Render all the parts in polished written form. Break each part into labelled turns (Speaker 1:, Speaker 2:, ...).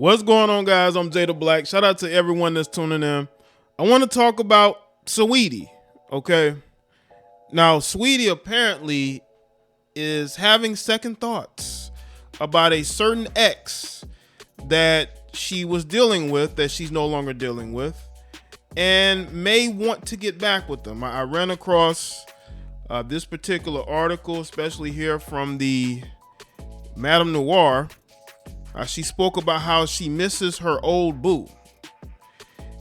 Speaker 1: What's going on, guys? I'm Jay the Black. Shout out to everyone that's tuning in. I want to talk about Saweetie. Okay. Now, Saweetie apparently is having second thoughts about a certain ex that she was dealing with, that she's no longer dealing with, and may want to get back with them. I ran across this particular article, especially here from the Madame Noir. She spoke about how she misses her old boo.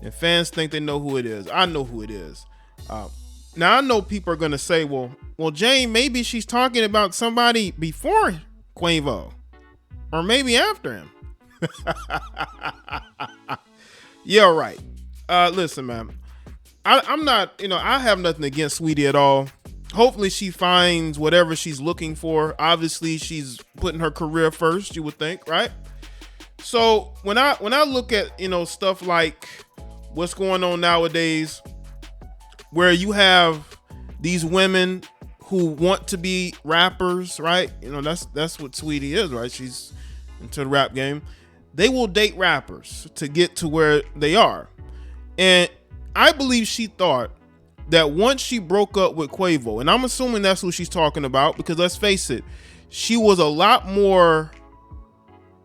Speaker 1: And fans think they know who it is. I know who it is. Now, I know people are going to say, well, Jaye, maybe she's talking about somebody before Quavo. Or maybe after him. Yeah, right. Listen, man. I'm not, I have nothing against Saweetie at all. Hopefully she finds whatever she's looking for. Obviously, she's putting her career first, you would think, right? So when I look at, stuff like what's going on nowadays, where you have these women who want to be rappers, right? That's what Saweetie is, right? She's into the rap game. They will date rappers to get to where they are. And I believe she thought that once she broke up with Quavo, and I'm assuming that's who she's talking about, because let's face it, she was a lot more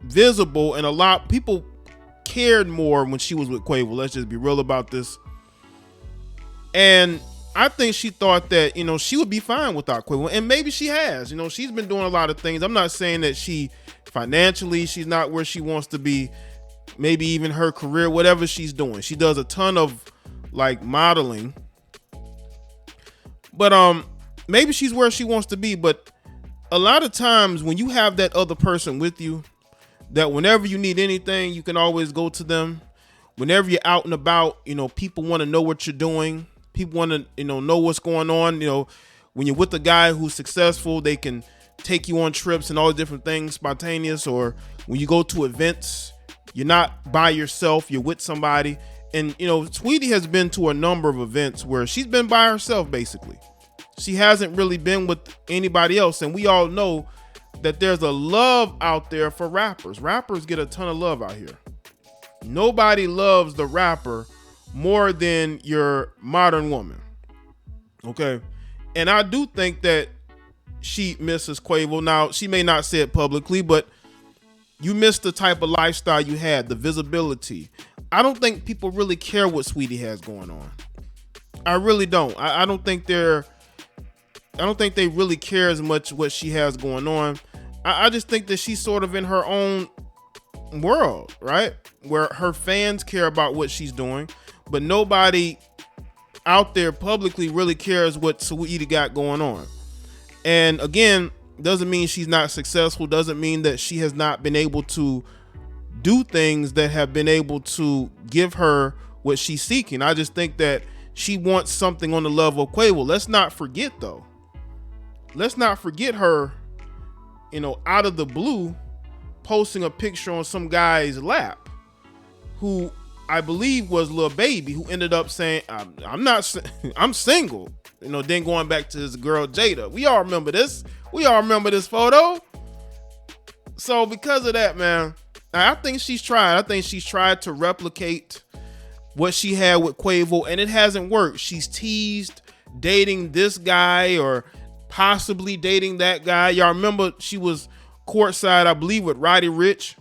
Speaker 1: visible and a lot people cared more when she was with Quavo. Let's just be real about this. And I think she thought that, she would be fine without Quavo, and maybe she has. She's been doing a lot of things. I'm not saying that she's not where she wants to be, maybe even her career, whatever she's doing. She does a ton of like modeling. But maybe she's where she wants to be. But a lot of times when you have that other person with you, that whenever you need anything, you can always go to them. Whenever you're out and about, people want to know what you're doing. People want to, know what's going on. When you're with a guy who's successful, they can take you on trips and all different things, spontaneous. Or when you go to events, you're not by yourself, you're with somebody. And, Saweetie has been to a number of events where she's been by herself, basically. She hasn't really been with anybody else. And we all know that there's a love out there for rappers. Rappers get a ton of love out here. Nobody loves the rapper more than your modern woman. Okay. And I do think that she misses Quavo. Now, she may not say it publicly, but you miss the type of lifestyle you had, the visibility. I don't think people really care what Saweetie has going on. I really don't. I don't think they really care as much what she has going on. I just think that she's sort of in her own world, right? Where her fans care about what she's doing, but nobody out there publicly really cares what Saweetie got going on. And again, doesn't mean she's not successful, doesn't mean that she has not been able to do things that have been able to give her what she's seeking. I just think that she wants something on the level of Quavo. Let's not forget though. Let's not forget her, out of the blue, posting a picture on some guy's lap, who I believe was Lil Baby, who ended up saying, I'm single. Then going back to his girl Jada. We all remember this. We all remember this photo. So because of that, man, I think she's tried. I think she's tried to replicate what she had with Quavo, and it hasn't worked. She's teased dating this guy or possibly dating that guy. Y'all remember she was courtside, I believe, with Roddy Ricch,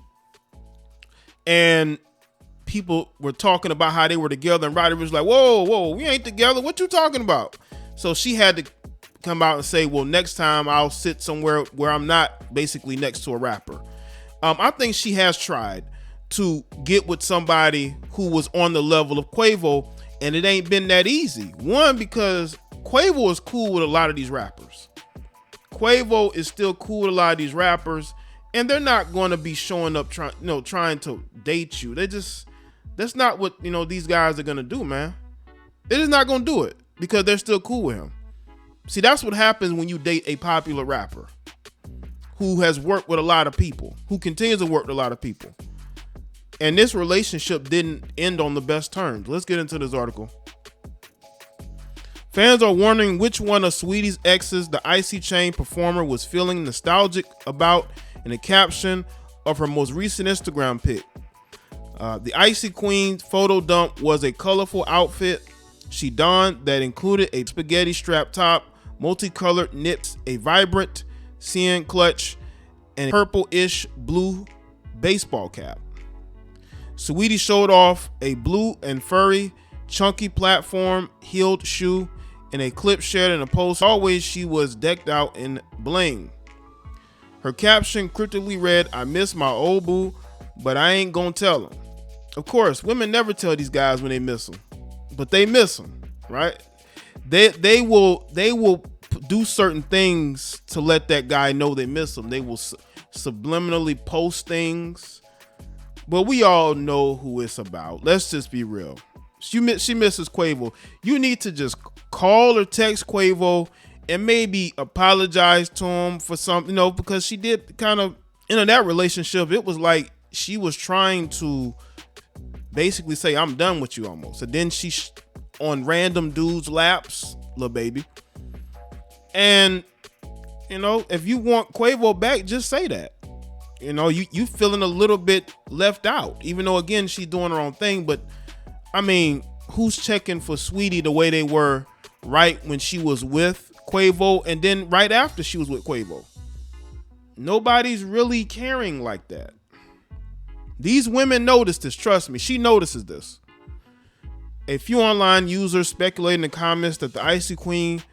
Speaker 1: and people were talking about how they were together, and Roddy Ricch was like, whoa, we ain't together. What you talking about? So she had to come out and say, well, next time I'll sit somewhere where I'm not basically next to a rapper. I think she has tried to get with somebody who was on the level of Quavo, and it ain't been that easy. One, because Quavo is cool with a lot of these rappers. Quavo is still cool with a lot of these rappers, and they're not going to be showing up trying to date you. That's not what, these guys are going to do, man. It is not going to do it because they're still cool with him. See, that's what happens when you date a popular rapper who has worked with a lot of people, who continues to work with a lot of people. And this relationship didn't end on the best terms. Let's get into this article. Fans are wondering which one of Saweetie's exes the Icy Chain performer was feeling nostalgic about in a caption of her most recent Instagram pic. The Icy Queen photo dump was a colorful outfit she donned that included a spaghetti strap top, multicolored nips, a vibrant cyan clutch, and a purple-ish blue baseball cap. Saweetie showed off a blue and furry, chunky platform heeled shoe in a clip shared in a post. Always she was decked out in bling. Her caption cryptically read, "I miss my old boo, but I ain't gonna tell him." Of course, women never tell these guys when they miss them, but they miss them, right? They will do certain things to let that guy know they miss him. They will subliminally post things, but we all know who it's about. Let's just be real. She misses Quavo. You need to just call or text Quavo and maybe apologize to him for something, because she did kind of, in that relationship, it was like she was trying to basically say, "I'm done with you," almost. And then she's on random dudes' laps, little baby. And, if you want Quavo back, just say that. You feeling a little bit left out, even though, again, she's doing her own thing. But, I mean, who's checking for Saweetie the way they were right when she was with Quavo and then right after she was with Quavo? Nobody's really caring like that. These women notice this, trust me. She notices this. A few online users speculated in the comments that the Icy Queen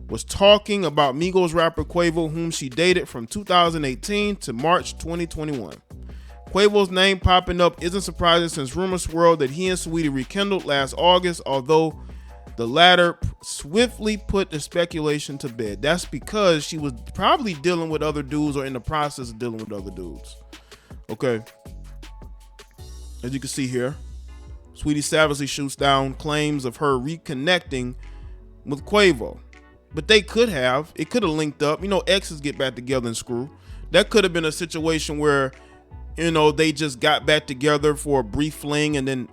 Speaker 1: was talking about Migos rapper Quavo, whom she dated from 2018 to March 2021. Quavo's name popping up isn't surprising since rumors swirled that he and Saweetie rekindled last August, although the latter swiftly put the speculation to bed. That's because she was probably dealing with other dudes or in the process of dealing with other dudes. Okay. As you can see here, Saweetie savagely shoots down claims of her reconnecting with Quavo. But it could have linked up. Exes get back together and screw. That could have been a situation where, they just got back together for a brief fling and then,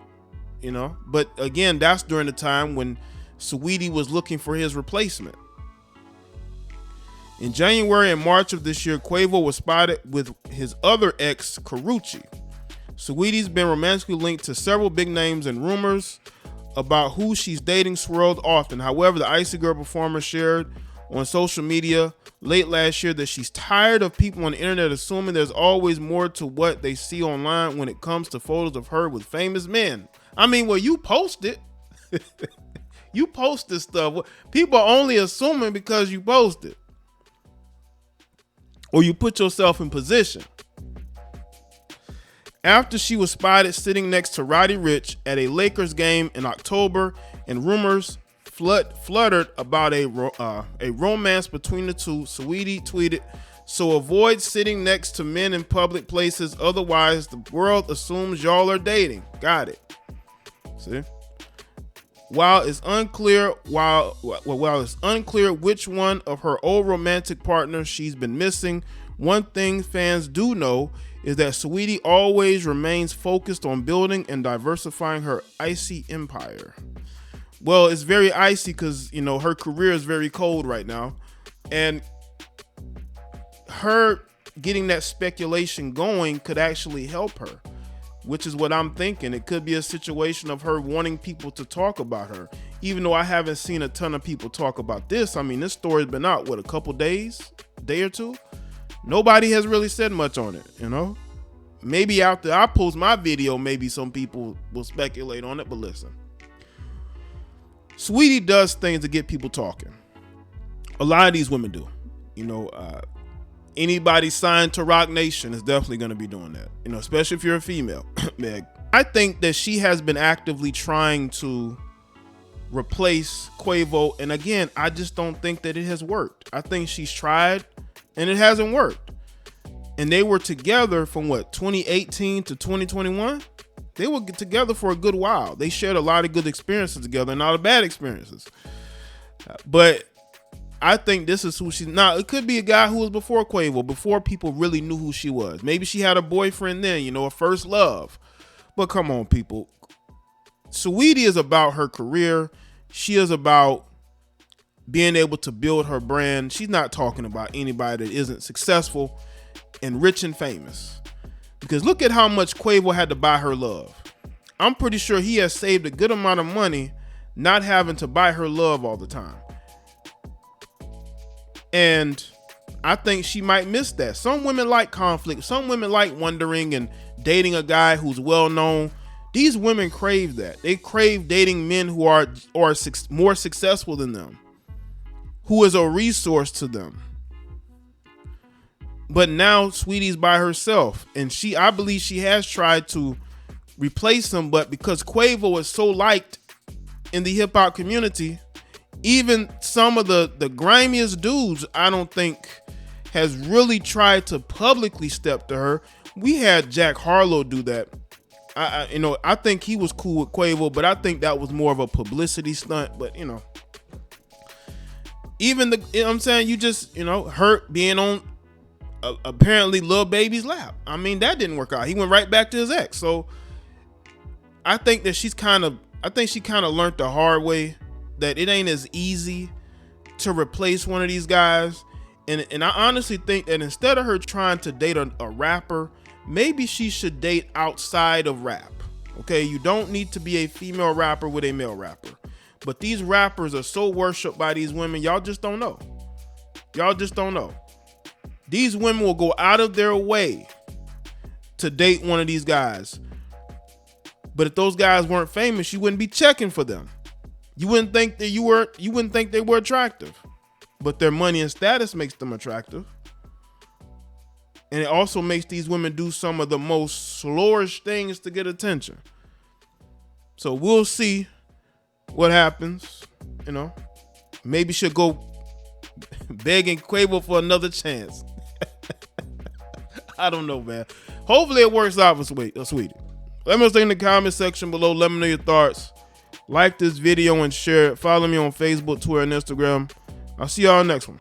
Speaker 1: but again, that's during the time when Saweetie was looking for his replacement. In January and March of this year, Quavo was spotted with his other ex, Karuchi. Saweetie's been romantically linked to several big names, and rumors about who she's dating swirled often. However, the Icy Girl performer shared on social media late last year that she's tired of people on the internet assuming there's always more to what they see online when it comes to photos of her with famous men. I mean, well, you post it. You post this stuff. People are only assuming because you post it. Or you put yourself in position. After she was spotted sitting next to Roddy Ricch at a Lakers game in October, and rumors fluttered about a romance between the two, Saweetie tweeted, "So avoid sitting next to men in public places, otherwise the world assumes y'all are dating." Got it. See? While it's unclear which one of her old romantic partners she's been missing, one thing fans do know is that Saweetie always remains focused on building and diversifying her icy empire. Well, it's very icy because, her career is very cold right now. And her getting that speculation going could actually help her, which is what I'm thinking. It could be a situation of her wanting people to talk about her. Even though I haven't seen a ton of people talk about this. I mean, this story's been out, a couple days, day or two? Nobody has really said much on it, Maybe after I post my video, maybe some people will speculate on it, but listen. Saweetie does things to get people talking. A lot of these women do. Anybody signed to Rock Nation is definitely going to be doing that, especially if you're a female. Meg. I think that she has been actively trying to replace Quavo. And again, I just don't think that it has worked. I think she's tried and it hasn't worked. And they were together from 2018 to 2021? They were together for a good while. They shared a lot of good experiences together and a lot of bad experiences. But I think this is who she's now. It could be a guy who was before Quavo, before people really knew who she was. Maybe she had a boyfriend then, a first love. But come on, people. Saweetie is about her career. She is about being able to build her brand. She's not talking about anybody that isn't successful and rich and famous. Because look at how much Quavo had to buy her love. I'm pretty sure he has saved a good amount of money not having to buy her love all the time. And I think she might miss that. Some women like conflict. Some women like wondering and dating a guy who's well known. These women crave that. They crave dating men who are more successful than them, who is a resource to them. But now Saweetie's by herself, and I believe she has tried to replace him, but because Quavo is so liked in the hip hop community, even some of the grimiest dudes, I don't think has really tried to publicly step to her. We had Jack Harlow do that. I think he was cool with Quavo, but I think that was more of a publicity stunt. But even I'm saying, you just hurt being on apparently Lil Baby's lap. I mean, that didn't work out. He went right back to his ex. So I think that she kind of learned the hard way that it ain't as easy to replace one of these guys. And I honestly think that instead of her trying to date a rapper, maybe she should date outside of rap. Okay, you don't need to be a female rapper with a male rapper. But these rappers are so worshipped by these women, y'all just don't know. Y'all just don't know. These women will go out of their way to date one of these guys. But if those guys weren't famous, you wouldn't be checking for them. You wouldn't think that you wouldn't think they were attractive. But their money and status makes them attractive. And it also makes these women do some of the most slowish things to get attention. So we'll see what happens. Maybe she'll go begging Quavo for another chance. I don't know, man. Hopefully it works out for Saweetie. Let me know in the comment section below. Let me know your thoughts. Like this video and share it. Follow me on Facebook, Twitter, and Instagram. I'll see y'all next one.